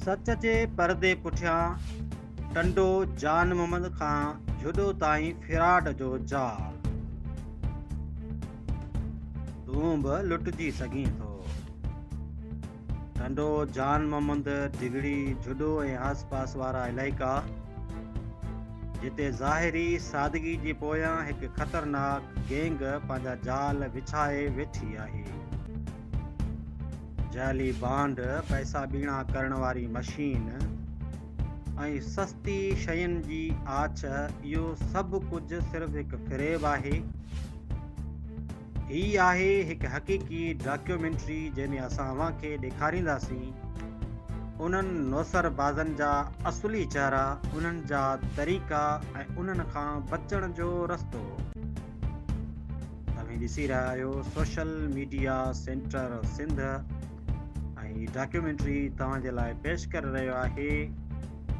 सच जे परदे पुठियां टंडो जान मोहम्मद खां जुडो ताईं फिराड जो जाल। तूं बि लुटिजी सघीं थो। टंडो जान मोहम्मद डिगड़ी जुडो ऐं आसपास वारा इलाइक़ा जिते ज़ाहिरी सादगी जे पोयां हिकु ख़तरनाक गैंग पंहिंजा जाल विछाए वेठी आहे। जाली बांड, पैसा बीणा करण वारी मशीन ऐं सस्ती शयुनि जी आछ, इहो सभु कुझु सिर्फ़ु हिकु फ़रेब आहे। ही आहे हिकु हक़ीक़ी डॉक्यूमेंट्री जंहिंमें असां अव्हांखे ॾेखारींदासीं उन्हनि नौसरबाज़नि जा असुली चेहरा, उन्हनि जा तरीक़ा ऐं उन्हनि खां बचण जो रस्तो। तव्हां ॾिसी रहिया आहियो सोशल मीडिया सेंटर सिंध ऐं डॉक्यूमेंट्री तव्हांजे लाइ पेश करे रहियो आहे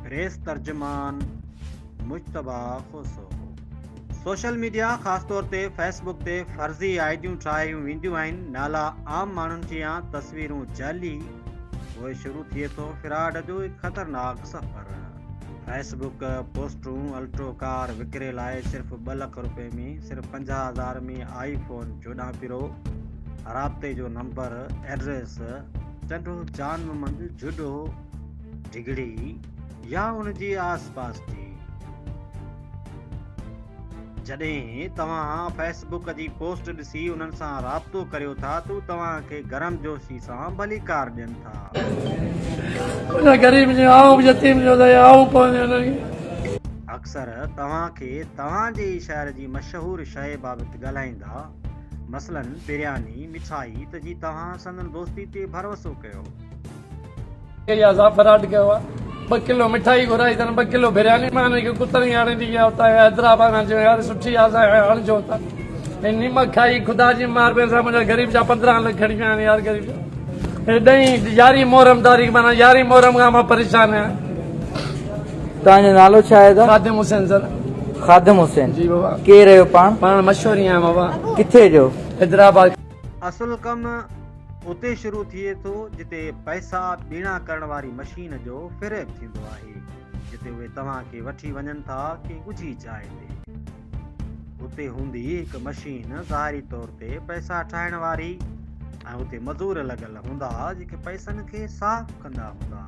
प्रेस तर्जुमान मुश्तबा खोसो। सोशल मीडिया ख़ासि तौर ते फेसबुक ते फर्ज़ी आइडियूं ठाहियूं वेंदियूं आहिनि, नाला आम माण्हुनि जी या तस्वीरूं जाली। पोइ शुरू थिए थो फिराड जो हिकु ख़तरनाक सफ़र। फेसबुक पोस्टूं अल्ट्रो कार विकिरे लाइ सिर्फ़ु 2 लख रुपए में, सिर्फ़ु 50,000 में आईफोन 14 प्रो, राब्ते जो नंबर, एड्रेस टंडो जान मोहम्मद जुडो डिगड़ी या उन जी आसपास जी। जॾहिं तव्हां फेसबुक जी पोस्ट ॾिसी उन्हनि सां राब्तो करियो था त तव्हांखे गरम जोशी सां भली कार ॾियनि था। गरीब जो आऊं यतीम जो आऊं पवंदो। अक्सर तव्हांखे तव्हांजे शहर जी मशहूरु शइ बाबति ॻाल्हाईंदा, मसलन बिरयानी, मिठाई, त जी तव्हां संदन दोस्ती ते भरोसो कयो। फराड कयो आहे 2 किलो मिठाई घुराई अथनि, 2 किलो बिरयानी माने कुतरी हाणे ॾी हुता हैदराबाद जो यार सुठी आहे हणिजो था। निमक खाई ख़ुदा जी मार पे सां मुंहिंजा गरीब जा 15 लख खणी विया आहिनि यार। गरीब 11 मुहर्रम तारीख़ माना 11 मुहर्रम खां मां परेशान आहियां। तव्हांजो नालो छा आहे? खादिम हुसैन सर। खादिम हुसैन जी बाबा। के रहियो पाण? पाण मशहूर ई आहियां बाबा। किथे जो? हैदराबाद। असुल कम उते शुरू थिए थो जिते पैसा बीणा करण वारी मशीन जो फ़रेब थींदो आहे, जिते उहे तव्हांखे वठी वञनि था कि ॻुझी जाइ ते। उते हूंदी हिकु मशीन ज़ाहिरी तौर ते पैसा ठाहिण वारी, ऐं उते मज़ूर लॻल हूंदा जेके पैसनि खे साफ़ कंदा हूंदा।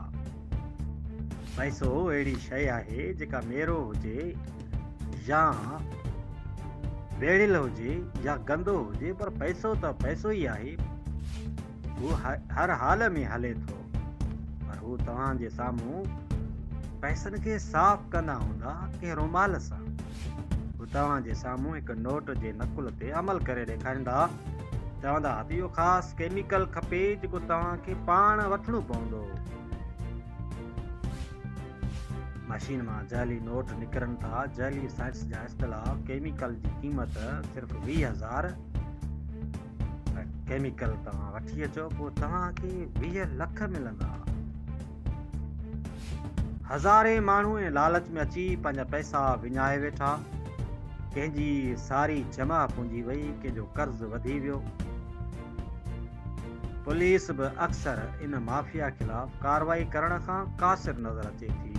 पैसो अहिड़ी शइ आहे जेका मेरो हुजे या बेड़ियल हुजे या गंदो हुजे, पर पैसो त पैसो ई आहे। हू हर हाल में हले थो, पर हू तव्हांजे साम्हूं पैसनि खे साफ़ कंदा हूंदा कंहिं रुमाल सां। हू तव्हांजे साम्हूं हिकु नोट जे नकुल ते अमल करे ॾेखारींदा, चवंदा त इहो ख़ासि केमिकल खपे जेको तव्हांखे पाण वठिणो पवंदो। मशीन मां जाली नोट निकिरनि था। जाली साइंस जा इस्तिलाह केमिकल जी क़ीमत सिर्फ़ु 20,000। केमिकल तव्हां वठी अचो, पोइ तव्हांखे 20 लख मिलंदा। हज़ारे माण्हू ऐं लालच में अची पंहिंजा पैसा विञाए वेठा। कंहिंजी सारी जमा पूंजी वई, कंहिंजो कर्ज़ वधी वियो। पुलिस बि अक्सर इन माफ़िया ख़िलाफ़ कार्रवाई करण खां क़ासिर नज़र अचे थी।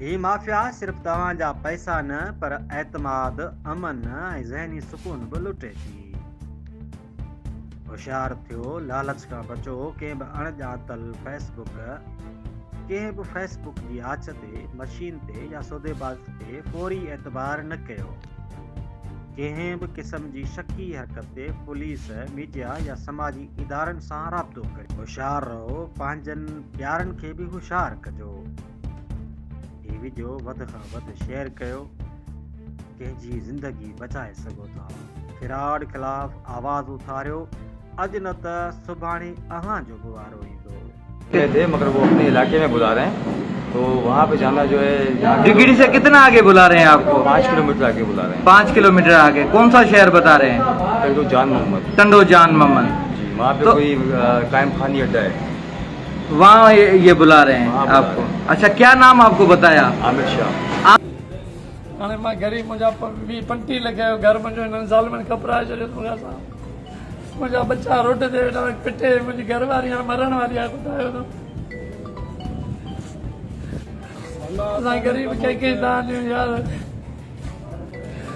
ही माफ़िया सिर्फ़ तव्हांजा पैसा न, पर एतमाद, अमन ऐं ज़हनी सुकून बि लुटे थी। होशियार थियो, लालच खां बचो। कंहिं बि अणॼातल कंहिं बि फेसबुक जी आछ ते, मशीन ते या सौदेबाज़ ते फौरी एतबार न कयो। कंहिं बि क़िस्म जी शकी हरकत ते पुलिस, मीडिया या समाजी इदारनि सां राब्तो कयो। होशियार रहो, पंहिंजनि प्यारनि खे बि होशियार कजो। ही वीडियो वधि खां वधि शेयर कयो, कंहिंजी ज़िंदगी बचाए सघो था। फिराड ख़िलाफ़ आवाज़ उथारियो, अॼु न त सुभाणे अव्हां जो बि वारो ईंदो। थे मगर वो अपने इलाके में बुला रहे हैं, तो वहाँ पे जाना जो है। डिगड़ी से कितना आगे बुला रहे हैं आपको? 5 किलोमीटर आगे बुला रहे हैं। 5 किलोमीटर आगे। कौन सा शहर बता रहे हैं? टंडो जान मोहम्मद। टंडो जान मोहम्मद जी, वहाँ पे तो कोई कायम खानी अड्डा है, वहाँ ये बुला रहे हैं आपको? अच्छा, क्या नाम आपको बताया? आमिर शाह। हाणे मां गरीब मुंहिंजा 20-25 लख जो घर मुंहिंजो हिननि ज़ालिमनि कपराए छॾियो मूंखां सां। मुझा बच्चा रोड ते वेठा पिटे, मुंहिंजी घर वारी मरण वारी आहे। ॿुधायो न असां गरीब कंहिंखे दान ॾियूं यार।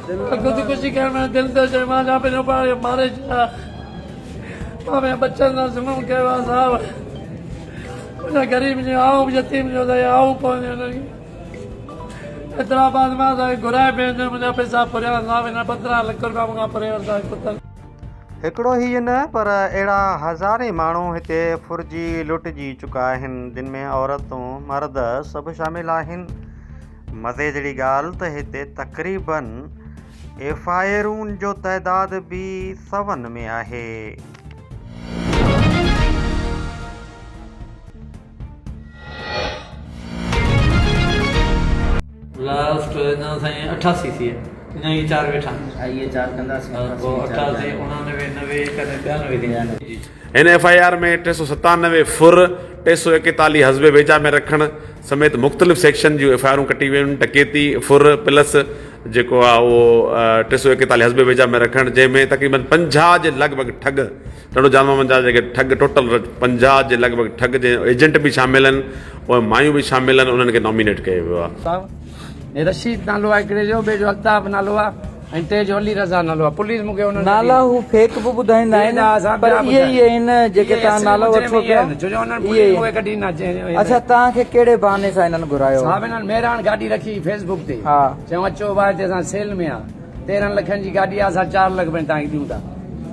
ख़ुदकुशी करण में दिलि थो चए, मां छा पंहिंजो पाण खे मारे छॾियां। मां पंहिंजे बच्चनि सां ज़ुल्म कयो आहे साहब। मुंहिंजा ग़रीब जो आऊं यतीम जो त आऊं पवंदी हुननि खे। हैदराबाद में असांखे घुराए पियो, मुंहिंजा पैसा फुरिया साहब। हिन 15 लाख रुपया मूंखां फुरियो असांखे कुतनि। हिकिड़ो ही न पर अहिड़ा हज़ारे माण्हू हिते फुरिजी लुटिजी चुका आहिनि, जिन में औरतूं मर्द सभु शामिल आहिनि। मज़े जहिड़ी ॻाल्हि त हिते तक़रीबन FIRUनि जो तइदाद बि 100 में आहे। लास्ट ना साईं 88 थी है, ये 4 वेठा ये 4 कंदासीं, 88 89 90 कने 92 थी। इन FIR में 397 फुर 341 हज़बे वेझा में रखण समेत मुख़्तलिफ़ सेक्शन जूं FIRूं कटी वियूं आहिनि। डकैती फुर प्लस जेको आहे उहो 341 हज़बे वेझा में रखण, जंहिंमें तक़रीबन 50 जे लॻभॻि ठग, ॾाढो जान मामन जा जेके ठग टोटल 50 जे लॻभॻि ठग जे एजेंट बि शामिल आहिनि, उहे मायूं बि शामिल आहिनि। उन्हनि खे नॉमिनेट कयो वियो आहे। रशीद नालो आहे हिकिड़े जो, ॿिए जो अल्ताफ़ नालो आहे, ऐं टे जो अली रज़ा नालो आहे। पुलिस मूंखे उन्हनि नाला हू फेक बि ॿुधाईंदा आहिनि, पर इहे ई आहिनि जेके तव्हां नालो वठो पिया। अच्छा, तव्हांखे कहिड़े बहाने सां हिननि घुरायो? साहब हिननि मेहरान गाॾी रखी फेसबुक ते, हा, चयो अचो भाउ हिते असां सेल में आहे, 13 लखनि जी गाॾी आहे, असां 4 लख में तव्हांखे ॾियूं था।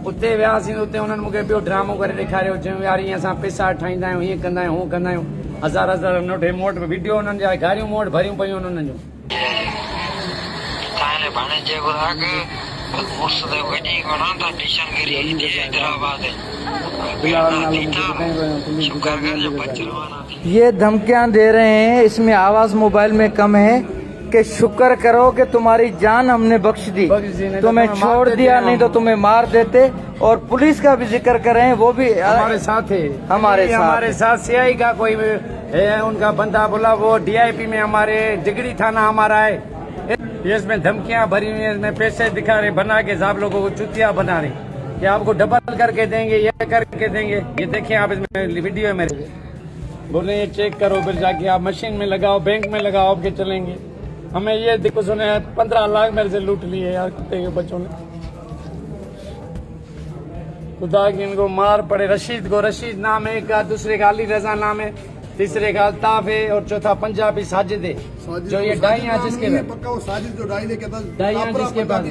उते वियासीं, उते उन्हनि मूंखे ॿियो ड्रामो करे ॾेखारियो, चयूं यार ईअं असां पैसा ठाहींदा आहियूं, हीअं कंदा आहियूं, हूअं कंदा आहियूं। हज़ार नोट मूं वटि वीडियो उन्हनि जा गारियूं मूं वटि भरियूं पयूं उन्हनि जूं। ये धमकियां दे रहे हैं, इसमें आवाज मोबाइल में कम है कि शुक्र करो कि तुम्हारी जान हमने बख्श दी, तुम्हें छोड़ दिया, नहीं तो तुम्हें मार देते। और पुलिस का भी जिक्र करें, वो भी हमारे साथ है, हमारे साथ CI का कोई है, उनका बंदा बोला वो DIP में हमारे जिगरी थाना हमारा है। ये इसमें धमकियां भरी हुई है, इसमें पैसे दिखा रहे, बना के साहब लोगों को चुतिया बना रहे कि आपको डबल करके देंगे, ये करके देंगे। ये देखें आप, इसमें वीडियो है मेरे। बोले ये चेक करो, फिर जाके आप मशीन में लगाओ, बैंक में लगाओ, आपके चलेंगे। हमें ये देखो, सुने 15 लाख मेरे से लूट लिए यार कुत्ते के बच्चों ने। खुदा की इनको मार पड़े। रशीद को, रशीद नाम है का, दूसरे का अली रजा नाम है, तीसरे का अल्ताफ है, और चौथा पंजाबी साजिद है, जो ये डाइयां जिसके पक्का वो साजिद जो डाई दे के डाइयां जिसके पास